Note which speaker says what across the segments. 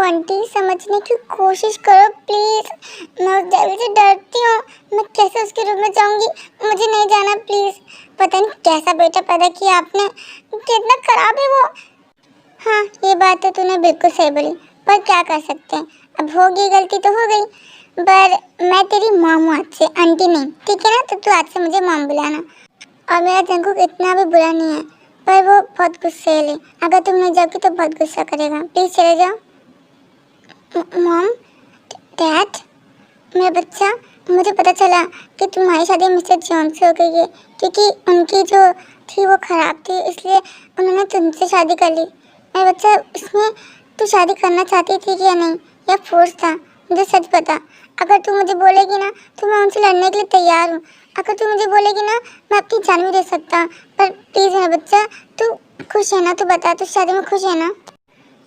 Speaker 1: Aunty, समझने की कोशिश करो प्लीज। मैं उस डेविल से डरती हूँ। मैं कैसे उसके रूम में जाऊंगी? मुझे नहीं जाना प्लीज। पता नहीं कैसा बेटा पैदा किया आपने, कितना खराब है वो। हाँ, ये बात तो तूने बिल्कुल सही बोली, पर क्या कर सकते हैं, अब हो गई गलती तो हो गई। पर मैं तेरी मॉम हूँ आज से, आंटी नहीं, ठीक है ना? तो तू आज से मुझे मॉम बुलाना। और मेरा जंकुक इतना भी बुरा नहीं है, पर वो बहुत गुस्से है। अगर तुम नहीं जाओगी तो बहुत गुस्सा करेगा। प्लीज चले जाओ। मॉम, डैड, मेरा बच्चा, मुझे पता चला कि तुम्हारी शादी मिस्टर जॉन से हो गई है, क्योंकि उनकी जो थी वो खराब थी, इसलिए उन्होंने तुमसे शादी कर ली। मेरा बच्चा, इसमें तू शादी करना चाहती थी या नहीं, या फोर्स था? मुझे सच बता। अगर तू मुझे बोलेगी ना तो मैं उनसे लड़ने के लिए तैयार हूँ। अगर तू मुझे बोलेगी ना मैं अपनी जान भी दे सकता। पर प्लीज़ मेरा बच्चा, तू खुश है ना? तू बता, तू शादी में खुश है ना?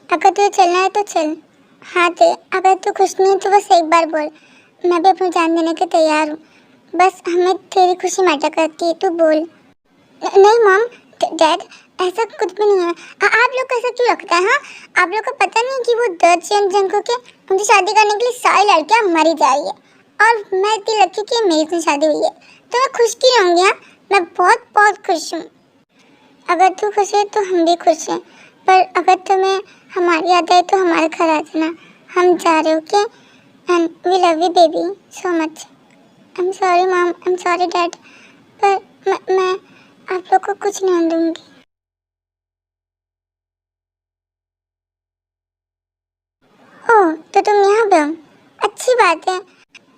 Speaker 1: अगर तुझे चलना है तो चल। हाँ दे, अगर तू खुश नहीं है तो बस एक बार बोल, मैं भी अपनी जान देने के तैयार हूँ। बस हमें तेरी खुशी मैटर करती है, तू बोल। नहीं मॉम, डैड, ऐसा कुछ भी नहीं है। आप लोग को ऐसा क्यों लगता है? हाँ, आप लोग को पता नहीं कि वो दर्शन जंको के उनकी शादी करने के लिए सारी लड़कियां मरी जा रही है, और मैं इतनी लकी कि मेरी इतनी शादी हुई है, तो मैं खुश क्यों रहूँगी? हाँ, मैं बहुत बहुत खुश हूँ। अगर तू खुश है तो हम भी खुश हैं, पर अगर तुम्हें हमारी याद आए तो हमारे घर आ जाना। हम जा रहे हो क्या? And we love you baby so much. I am sorry mom, I am sorry dad, पर मैं आप लोग को कुछ नहीं दूंगी। ओह, तो तुम यहाँ पे हो? अच्छी बात है।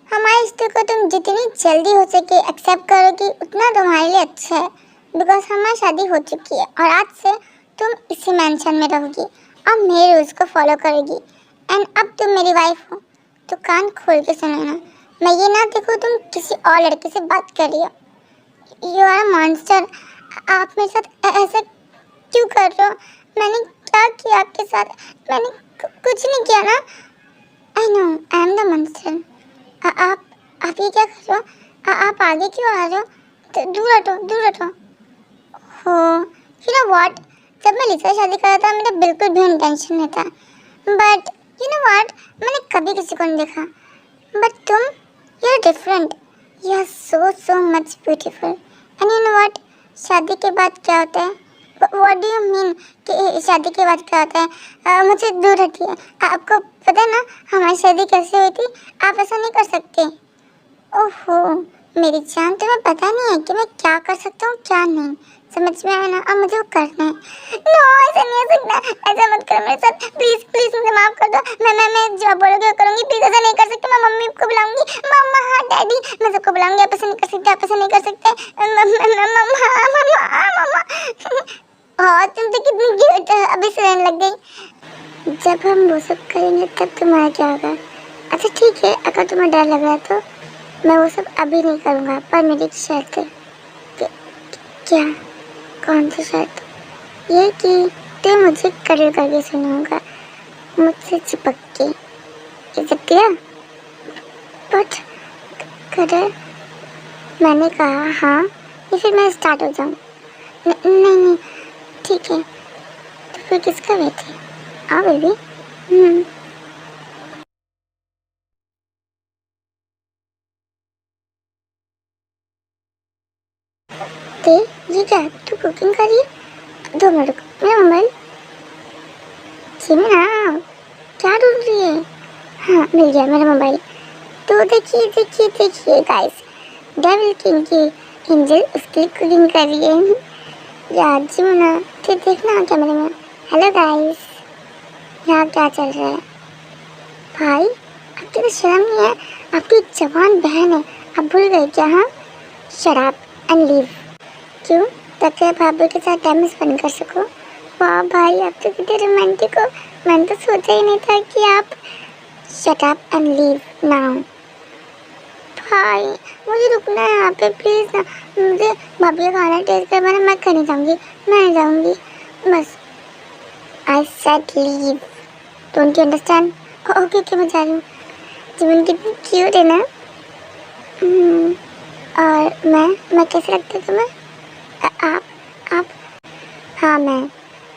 Speaker 1: हमारे रिश्ते को तुम जितनी जल्दी हो सके एक्सेप्ट करोगी उतना तुम्हारे लिए अच्छा है, बिकॉज हमारी शादी हो चुकी है और आज से तुम इसी मेंशन में रहोगी और मेरे रूल्स को फॉलो करोगी। एंड अब तुम मेरी वाइफ हो, तो कान खोल के सुनो ना। मैं ये ना देखो तुम किसी और लड़के से बात कर रही हो। You are a monster. आप मेरे साथ ऐसा क्यों कर रहे हो? मैंने क्या किया आपके साथ? मैंने कुछ नहीं किया ना। I know I am the monster. आप ये क्या कर रहे हो? आप आगे क्यों आ रहे हो? तो दूर हटो, दूर हटो। हो, यू नो व्हाट, जब मैं लिसा से शादी कर रहा था मेरा बिल्कुल भी इंटेंशन नहीं था, बट यू नो व्हाट, मैंने कभी किसी को नहीं देखा, बट तुम, you are different, you are so so much beautiful. And you know what, शादी के बाद क्या होता है? व्हाट डू यू मीन कि शादी के बाद क्या होता है? मुझे दूर हटिए। आपको पता है ना हमारी शादी कैसे हुई थी? आप ऐसा नहीं कर सकते। ओहो मेरी जान, तुम्हें पता नहीं है कि मैं क्या कर सकता हूँ क्या नहीं? समझ में आया ना? अब मुझे वो करना है। नो, ऐसा नहीं हो सकता, ऐसा मत करो मेरे साथ, प्लीज प्लीज मुझे माफ कर दो। मैं जो बोलोगे वो करूँगी, प्लीज ऐसा नहीं कर सकते। मैं मम्मी को बुलाऊंगी, मम्मा, हाँ डैडी, मैं सबको बुलाऊंगी। आप ऐसा नहीं कर सकते, आप ऐसा नहीं कर सकते। मम्मा, हाँ तुम तो कितनी क्यूट है, अभी से रहने लग गई। जब हम वो सब करेंगे तब तुम्हारा क्या होगा? अच्छा ठीक है, अगर तुम्हें डर लग रहा है तो मैं वो सब अभी नहीं करूँगा, पर मेरी एक शर्त है। क्या? कौन सी शर्त? ये कि तू मुझे कड़े करके सुनाऊंगा, मुझसे चिपक के। Is it clear? बट कड़े, मैंने कहा हाँ, या फिर मैं स्टार्ट हो जाऊँ? नहीं नहीं, ठीक है, तो फिर किसका वेट है? आओ बेबी। ते ये क्या, तू कुकिंग कर रही है? 2 मिनट रुक, मेरा मोबाइल। सिमरा, क्या ढूंढ रही है? हाँ मिल गया मेरा मोबाइल। तो देखिए देखिए देखिए गाइस, डेविल किंग की एंजल उसकी कुकिंग कर रही है। यार जिमना, फिर देखना कैमरे में। हेलो गाइस, यहाँ क्या चल रहा है? भाई आपकी तो शर्म नहीं है, आपकी एक जवान बहन है, आप भूल गए क्या? हाँ, शट अप एंड लीव। क्यों? ताकि आप भाभी के साथ टाइम स्पेंड कर सको। वाह भाई, आप तो कितने रोमांटिक हो, मैंने तो सोचा ही नहीं था कि आप। Shut up and leave now. भाई मुझे रुकना है यहाँ पे प्लीज़ ना, मुझे भाभी का खाना टेस्ट करवाना, मैं नहीं जाऊँगी, मैं नहीं जाऊँगी बस। I said leave, don't you understand? Okay okay, मैं जा रही हूँ। जीवन कितनी क्यूट है ना। और मैं कैसे लगती हूँ तुम्हें? आप हाँ मैं।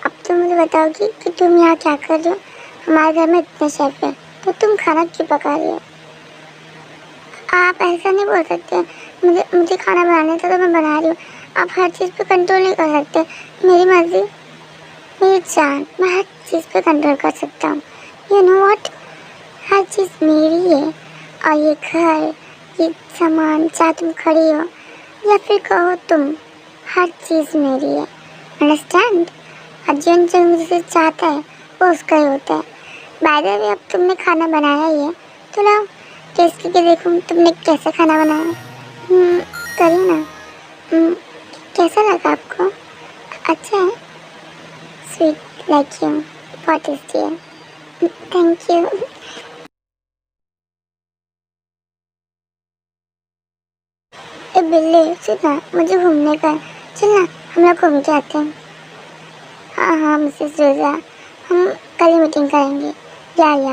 Speaker 1: अब तुम मुझे बताओगी कि तुम यहाँ क्या कर रहे हो? हमारे घर में इतने शेफ है तो तुम खाना क्यों पका रही हो? आप ऐसा नहीं बोल सकते। मुझे मुझे खाना बनाने था तो मैं बना रही हूँ। आप हर चीज़ पे कंट्रोल नहीं कर सकते। मेरी मर्जी, मेरी जान, मैं हर चीज़ पे कंट्रोल कर सकता हूँ। यू नो व्हाट, हर चीज़ मेरी है। और ये घर, ये सामान, चाहे तुम खड़ी हो या फिर कहो तुम, हर चीज़ मेरी है। अंडरस्टैंड? और जो मुझसे चाहता है वो उसका ही होता है। बाय द वे, अब तुमने खाना बनाया ही है तो लाओ टेस्ट करके देखूँ तुमने कैसे खाना बनाया। करिए ना। कैसा लगा आपको? अच्छा है? स्वीट लाइक यू, बहुत टेस्टी है। Thank you. ए बिल्ली सुन ना, मुझे घूमने का है। चल ना हम लोग घूम के आते हैं। हाँ हाँ मिसेस रोजा, हम कल ही मीटिंग करेंगे। या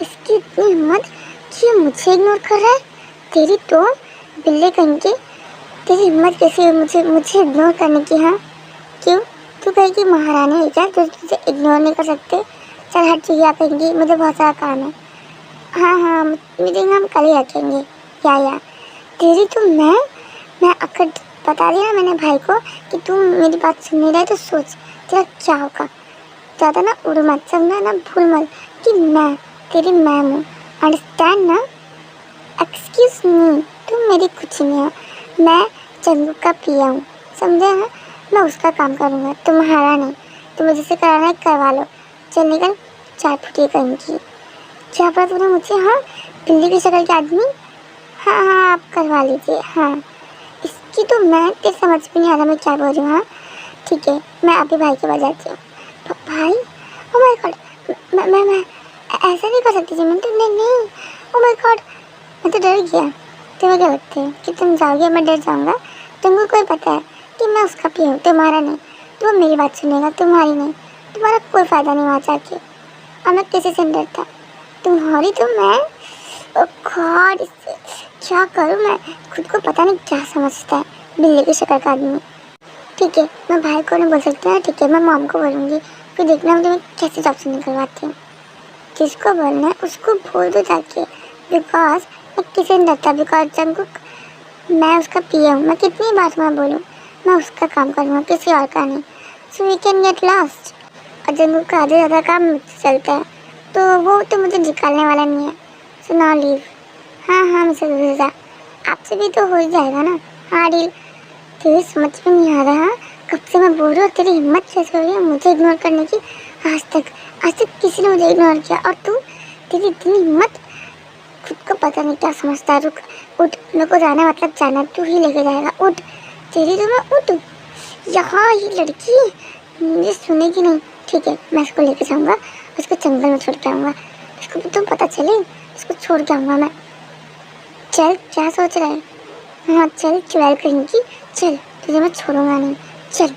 Speaker 1: इसकी इतनी हिम्मत कि ये मुझे इग्नोर कर रहा है। तेरी तो बिल्ली कहीं की, तेरी हिम्मत कैसे है मुझे मुझे इग्नोर करने की? हाँ क्यों? तू कहेगी महारानी है क्या तो तुझे इग्नोर नहीं कर सकते? चल हट चुकी कहेंगी, मुझे बहुत सारा काम है। हाँ मीटिंग हम कल ही रखेंगे। या तेरी तो मैं अगर बता दिया ना मैंने भाई को कि तू मेरी बात सुन नहीं रहा है तो सोच तेरा क्या होगा। ज़्यादा ना उड़ मत, समझा ना, भूल मत कि मैं तेरी मैम हूँ। अंडरस्टैंड ना? एक्सक्यूज मी, तुम मेरी कुछ नहीं हो। मैं चंदू का पिया हूँ, समझे ना? मैं उसका काम करूँगा, तुम्हारा नहीं। तुम्हें जैसे कराना है करवा लो। चल निकल, चाय फुटी कहीं की। क्या पता तूने मुझसे? हाँ बिल्ली की शक्ल के आदमी। हाँ आप करवा लीजिए। हाँ इसकी तो मैं तेरे समझ में नहीं आ रहा मैं क्या बोल रही हूँ। हाँ ठीक है, मैं अभी भाई के पास जाती हूँ। भाई? ओ माय गॉड, मैं ऐसा नहीं कर सकती जी। मैं तो नहीं। ओ माय गॉड, मैं तो डर गया। तुम्हें क्या लगता है कि तुम जाओगे मैं डर जाऊँगा? तुमको कोई पता है कि मैं उसका पी हूँ, तुम्हारा नहीं। तो मेरी बात सुनेगा, तुम्हारी नहीं। तुम्हारा कोई फ़ायदा नहीं वहाँ जाके। और मैं किसी से नहीं डरता, तुम्हारी तो मैं। ओ गॉड, इससे क्या करूँ मैं? खुद को पता नहीं क्या समझता है बिल्ली की शक्ल का आदमी। ठीक है, मैं भाई को नहीं बोल सकती ना। ठीक है, मैं मॉम को बोलूँगी। फिर देखना मुझे मैं कैसे जॉब से निकलवाती हूँ। जिसको बोलना है उसको बोल दो जाके। बिकॉज मैं किसी नहीं डरता। बिकॉज जंगकुक, मैं उसका पीए हूँ। मैं कितनी बार मैं बोलूँ, मैं उसका काम करूँगा, किसी और का नहीं। So we can get lost. और जंगकुक का आधे ज़्यादा काम मुझसे चलता है तो वो तो मुझे निकालने वाला नहीं है। So now leave. हाँ मिसेस रोजा, आपसे भी तो हो ही जाएगा ना। हाँ डील। तेरी समझ में नहीं आ रहा कब से मैं बोल रही हूँ। तेरी हिम्मत कैसे हो रही है मुझे इग्नोर करने की? आज तक किसी ने मुझे इग्नोर किया और तू, तेरी इतनी हिम्मत। खुद को पता नहीं क्या समझता है। रुक, उठ, मेरे को जाना मतलब जाना, तू ही लेके जाएगा। उठ, तेरी तो मैं उठ। यहाँ ये लड़की मुझे सुनेगी नहीं। ठीक है, मैं इसको लेके जाऊँगा, उसको जंगल में छोड़ के आऊँगा। इसको तो पता चले, इसको छोड़ के आऊँगा मैं। चल, क्या सोच रहा है? हाँ चल, चुड़ैल करेंगी। चल, तुझे मैं छोड़ूंगा नहीं। चल।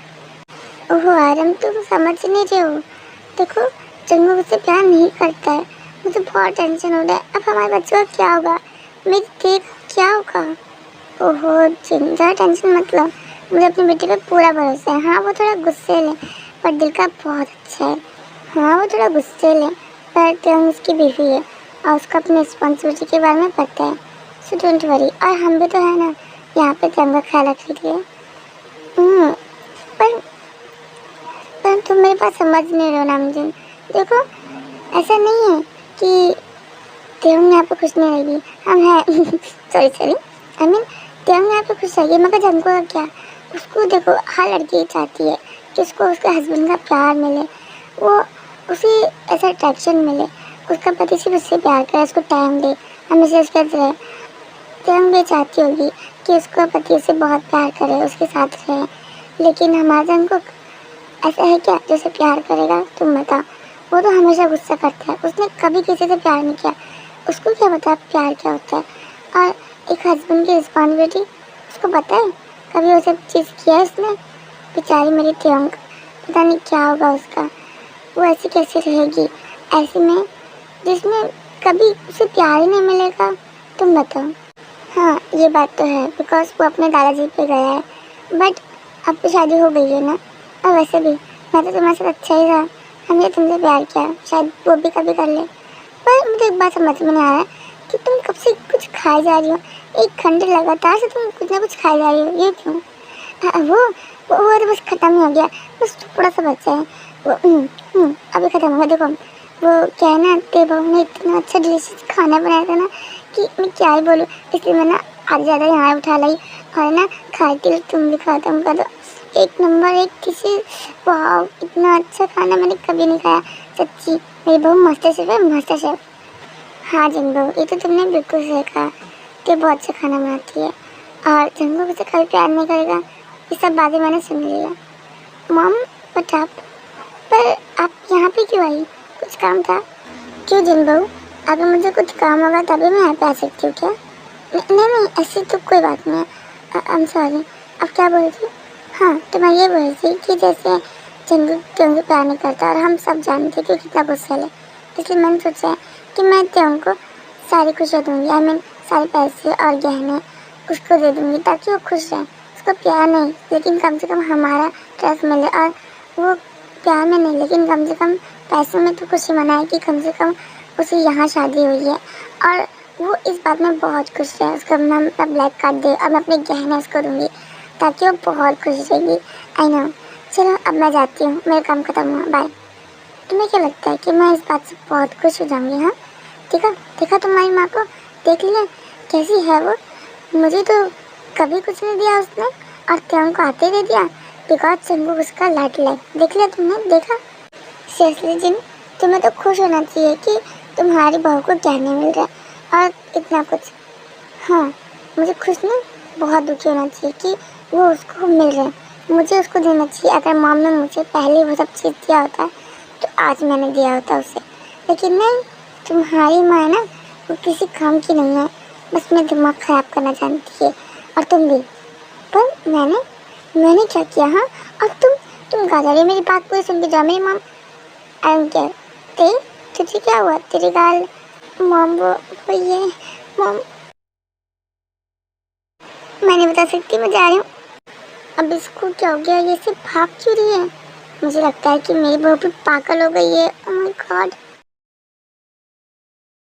Speaker 1: ओहो आरम, तुम समझ नहीं रहे हो। देखो, जंगू मुझसे प्यार नहीं करता है। मुझे बहुत टेंशन हो रहा है। अब हमारे बच्चों का क्या होगा? मेरी देख क्या होगा? ओहो ज़्यादा टेंशन मत लो, मुझे अपनी बेटी पे पूरा भरोसा है। हाँ वो थोड़ा गुस्सेल है पर दिल का बहुत अच्छा है। हाँ वो थोड़ा गुस्सेल है पर त्योंग उसकी बीवी है और उसको अपनी रिस्पॉन्सिबिलिटी के बारे में पता है। So don't worry. और हम भी तो है ना यहाँ पे त्योंग का ख्याल रखने के लिए। पर तुम मेरे पास समझ नहीं रहे हो नामजिन। देखो, ऐसा नहीं है कि त्योंग यहाँ पे खुश नहीं रहेगी। हम हैं सॉरी आई मीन त्योंग यहाँ पे खुश रहेगी मगर जंगू का क्या? उसको देखो, हर लड़की चाहती है कि उसको उसके हस्बैंड का प्यार मिले, वो उसे ऐसा अट्रैक्शन मिले, उसका पति सिर्फ उससे प्यार करे, उसको टाइम दे, हमेशा उसके साथ रहे। त्योंग भी चाहती होगी कि उसका पति उसे बहुत प्यार करे, उसके साथ रहे। लेकिन हमारा जंगू ऐसा है क्या जैसे प्यार करेगा? तुम बताओ। वो तो हमेशा गुस्सा करता है, उसने कभी किसी से प्यार नहीं किया। उसको क्या पता प्यार क्या होता है? और एक हस्बैंड की रिस्पॉन्सिबिलिटी उसको पता है? कभी वो सब चीज़ किया है उसने? बेचारी मेरी त्योंग, पता नहीं क्या होगा उसका। वो ऐसी कैसे रहेगी ऐसे में जिसमें कभी उसे प्यार ही नहीं मिलेगा? तुम बताओ। हाँ ये बात तो है, बिकॉज वो अपने दादाजी पे गया है। बट अब तो शादी हो गई है ना। और वैसे भी मैं तो तुम्हारे साथ अच्छा ही था, हमने तुमसे प्यार किया, शायद वो भी कभी कर ले। पर मुझे एक बात समझ में नहीं आ रहा है कि तुम कब से कुछ खाए जा रही हो, 1 घंटे लगातार से तुम कुछ ना कुछ खाए जा रही हो, ये क्यों? वो तो बस खत्म ही हो गया, बस थोड़ा सा बचा है। अभी खत्म हो गया। देखो वो क्या है ना, तेरे बहू ने इतना अच्छा डिलीशियस खाना बनाया था ना कि मैं क्या ही बोलूँ। इसलिए मैं ना आधे ज़्यादा यहाँ उठा लाई और ना खा के तुम भी खत्म कर दो। 1 नंबर 1 डिशेज। वाह, इतना अच्छा खाना मैंने कभी नहीं खाया सच्ची। मेरी बहू मास्टर शेफ है, मास्टर शेफ। हाँ जिंगो, ये तो तुमने बिल्कुल सही कहा कि बहुत अच्छा खाना बनाती है और जिंगो मुझसे कभी प्यार नहीं करेगा, ये सब बातें मैंने सुन लिया। Mom what up? पर आप यहाँ पे क्यों आई? कुछ काम था? क्यों जिंगो, अगर मुझे कुछ काम होगा तभी मैं यहाँ पे आ सकती हूँ क्या? नहीं, ऐसी तो कोई बात नहीं है। आई एम सॉरी। आप क्या बोल रही थी? हाँ, तो मैं ये बोल रही थी कि जैसे जिंगो तुमसे प्यार नहीं करता और हम सब जानते हैं कि कितना गुस्सा है, इसलिए मैंने सोचा है कि मैं त्यों को सारी खुशियाँ दूँगी। आई मीन सारे पैसे और गहने उसको दे दूँगी ताकि वो खुश रहे। उसको प्यार नहीं, लेकिन कम से कम हमारा ट्रस्ट मिले। और वो प्यार में नहीं, लेकिन कम से कम पैसों में तो खुशी मनाए कि कम से कम उसकी यहाँ शादी हुई है और वो इस बात में बहुत खुश है। उसका मैं अपना ब्लैक कार्ड दे और मैं अपने गहने उसको दूँगी ताकि वो बहुत खुश रहेगी। I know. चलो अब मैं जाती हूँ, मेरा काम खत्म हुआ, बाय। तुम्हें क्या लगता है कि मैं इस बात से बहुत खुश हो जाऊँगी? हाँ, देखा तुम्हारी माँ को, देख लिया कैसी है वो। मुझे तो कभी कुछ नहीं दिया उसने और त्यों को आते दे दिया बिकॉज चंगू उसका लाडला है। देख लिया तुमने, देखा? सीरियसली जिन, तुम्हें तो खुश होना चाहिए कि तुम्हारी बहू को गहने मिल रहा है और इतना कुछ। हाँ, मुझे खुश नहीं, बहुत दुखी होना चाहिए कि वो उसको मिल रहा है। मुझे उसको देना चाहिए। अगर मॉम ने मुझे पहले वो सब चीज़ दिया होता तो आज मैंने दिया होता उसे, लेकिन नहीं, तुम्हारी माँ है ना, वो किसी काम की नहीं है, बस मैं दिमाग ख़राब करना जानती है। और तुम भी। पर मैंने क्या किया? हाँ, और तुम कहाँ जा रही? मेरी बात पूरी सुन के जाओ। मेरी मॉम आई डोंट केयर। तुझे क्या हुआ? तेरी गाल? मॉम वो ये मॉम, मैं नहीं बता सकती, मैं जा रही हूँ। अब इसको क्या हो गया? ये सिर्फ भाग क्यों रही है? मुझे लगता है कि मेरी बहू भी पागल हो गई है। Oh my God.